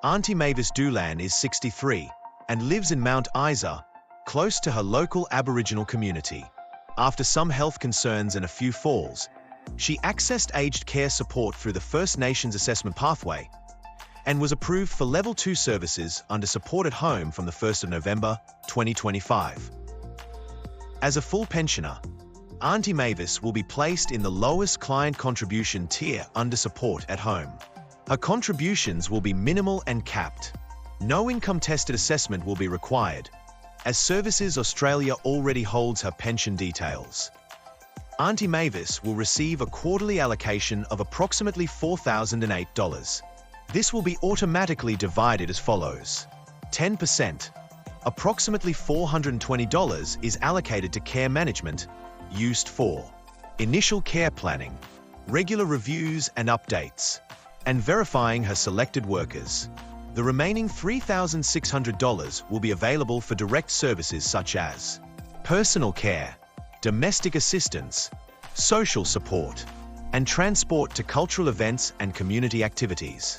Auntie Mavis Doolan is 63 and lives in Mount Isa, close to her local Aboriginal community. After some health concerns and a few falls, she accessed aged care support through the First Nations assessment pathway and was approved for Level 2 services under Support at Home from the 1st of November 2025. As a full pensioner, Auntie Mavis will be placed in the lowest client contribution tier under Support at Home. Her contributions will be minimal and capped. No income-tested assessment will be required, as Services Australia already holds her pension details. Auntie Mavis will receive a quarterly allocation of approximately $4,008. This will be automatically divided as follows. 10%, approximately $420, is allocated to care management, used for initial care planning, regular reviews and updates, and verifying her selected workers. The remaining $3,600 will be available for direct services such as personal care, domestic assistance, social support, and transport to cultural events and community activities.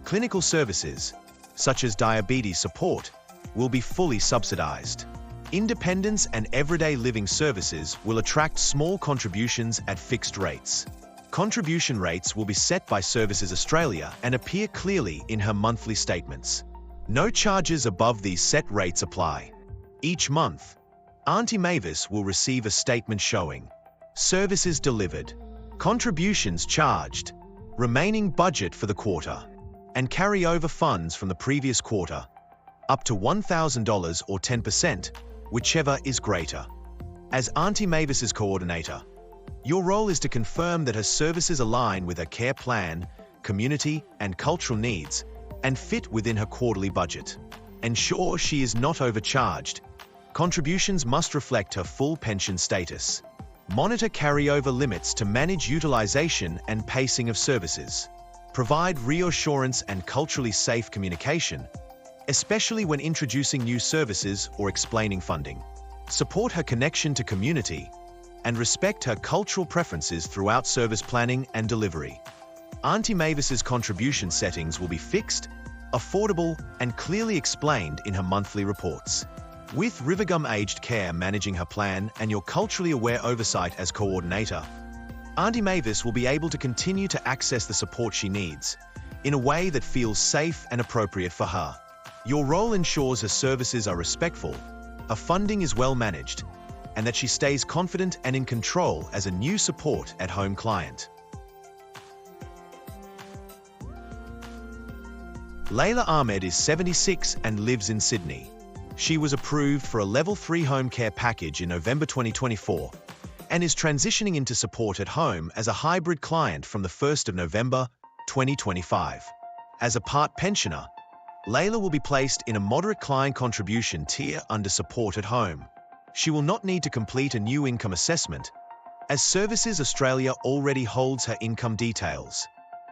Clinical services, such as diabetes support, will be fully subsidized. Independence and everyday living services will attract small contributions at fixed rates. Contribution rates will be set by Services Australia and appear clearly in her monthly statements. No charges above these set rates apply. Each month, Auntie Mavis will receive a statement showing services delivered, contributions charged, remaining budget for the quarter, and carry-over funds from the previous quarter, up to $1,000 or 10%, whichever is greater. As Auntie Mavis's coordinator, your role is to confirm that her services align with her care plan, community, and cultural needs, and fit within her quarterly budget. Ensure she is not overcharged. Contributions must reflect her full pension status. Monitor carryover limits to manage utilization and pacing of services. Provide reassurance and culturally safe communication, especially when introducing new services or explaining funding. Support her connection to community and respect her cultural preferences throughout service planning and delivery. Auntie Mavis's contribution settings will be fixed, affordable, and clearly explained in her monthly reports. With Rivergum Aged Care managing her plan and your culturally aware oversight as coordinator, Auntie Mavis will be able to continue to access the support she needs in a way that feels safe and appropriate for her. Your role ensures her services are respectful, her funding is well managed, and that she stays confident and in control as a new Support at Home client. Layla Ahmed is 76 and lives in Sydney. She was approved for a Level 3 home care package in November 2024 and is transitioning into Support at Home as a hybrid client from the 1st of November 2025. As a part pensioner, Layla will be placed in a moderate client contribution tier under Support at Home. She will not need to complete a new income assessment, as Services Australia already holds her income details.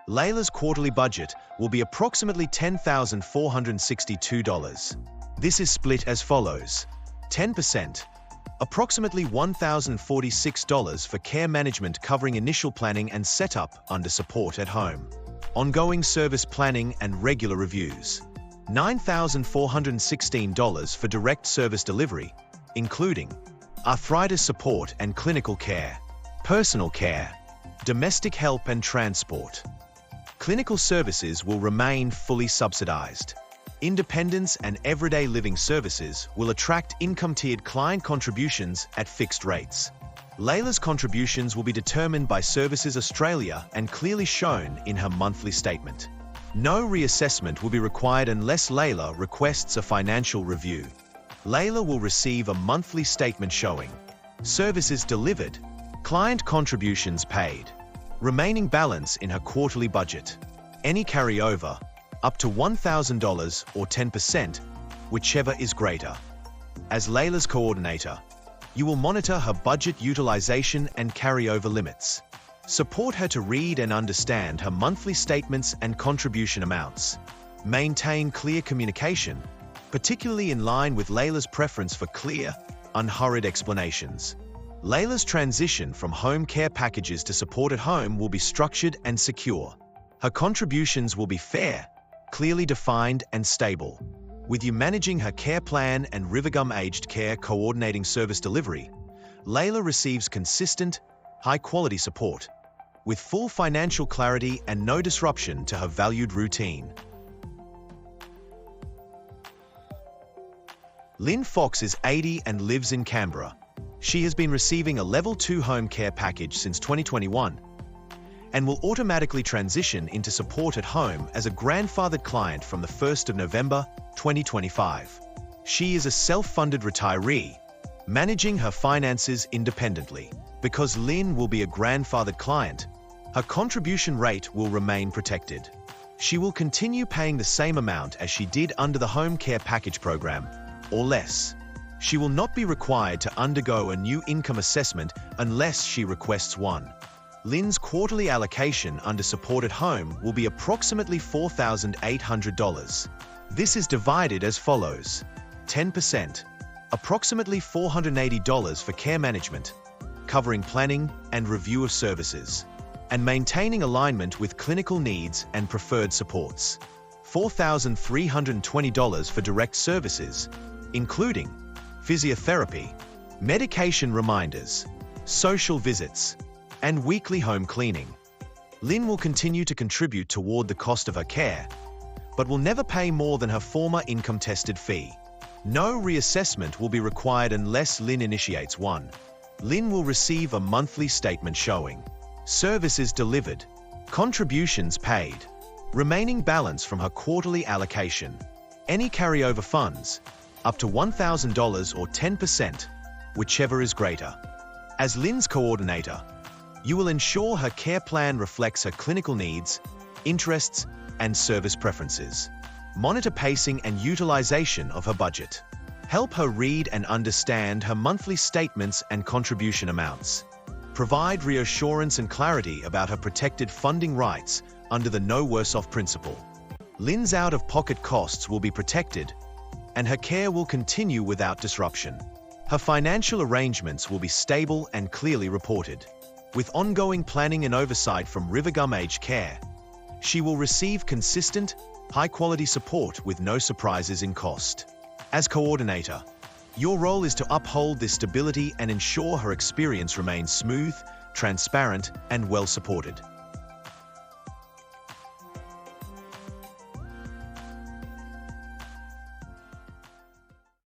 Layla's quarterly budget will be approximately $10,462. This is split as follows: 10%, approximately $1,046 for care management covering initial planning and setup under Support at Home, ongoing service planning and regular reviews, $9,416 for direct service delivery, including arthritis support and clinical care, personal care, domestic help and transport. Clinical services will remain fully subsidized. Independence and everyday living services will attract income-tiered client contributions at fixed rates. Layla's contributions will be determined by Services Australia and clearly shown in her monthly statement. No reassessment will be required unless Layla requests a financial review. Layla will receive a monthly statement showing services delivered, client contributions paid, remaining balance in her quarterly budget, any carryover, up to $1,000 or 10%, whichever is greater. As Layla's coordinator, you will monitor her budget utilization and carryover limits. Support her to read and understand her monthly statements and contribution amounts. Maintain clear communication, particularly in line with Layla's preference for clear, unhurried explanations. Layla's transition from home care packages to Support at Home will be structured and secure. Her contributions will be fair, clearly defined and stable. With you managing her care plan and Rivergum Aged Care coordinating service delivery, Layla receives consistent, high-quality support, with full financial clarity and no disruption to her valued routine. Lynn Fox is 80 and lives in Canberra. She has been receiving a Level 2 home care package since 2021 and will automatically transition into support at home as a grandfathered client from the 1st of November 2025. She is a self-funded retiree, managing her finances independently. Because Lynn will be a grandfathered client, her contribution rate will remain protected. She will continue paying the same amount as she did under the home care package program, or less. She will not be required to undergo a new income assessment unless she requests one. Lynn's quarterly allocation under support at home will be approximately $4,800. This is divided as follows: 10%, approximately $480 for care management, covering planning and review of services, and maintaining alignment with clinical needs and preferred supports. $4,320 for direct services, including physiotherapy, medication reminders, social visits, and weekly home cleaning. Lynn will continue to contribute toward the cost of her care, but will never pay more than her former income-tested fee. No reassessment will be required unless Lynn initiates one. Lynn will receive a monthly statement showing services delivered, contributions paid, remaining balance from her quarterly allocation, any carryover funds, up to $1,000 or 10%, whichever is greater. As Lynn's coordinator, you will ensure her care plan reflects her clinical needs, interests, and service preferences. Monitor pacing and utilization of her budget. Help her read and understand her monthly statements and contribution amounts. Provide reassurance and clarity about her protected funding rights under the no worse off principle. Lynn's out-of-pocket costs will be protected, and her care will continue without disruption. Her financial arrangements will be stable and clearly reported. With ongoing planning and oversight from Rivergum Aged Care, she will receive consistent, high-quality support with no surprises in cost. As coordinator, your role is to uphold this stability and ensure her experience remains smooth, transparent, and well-supported.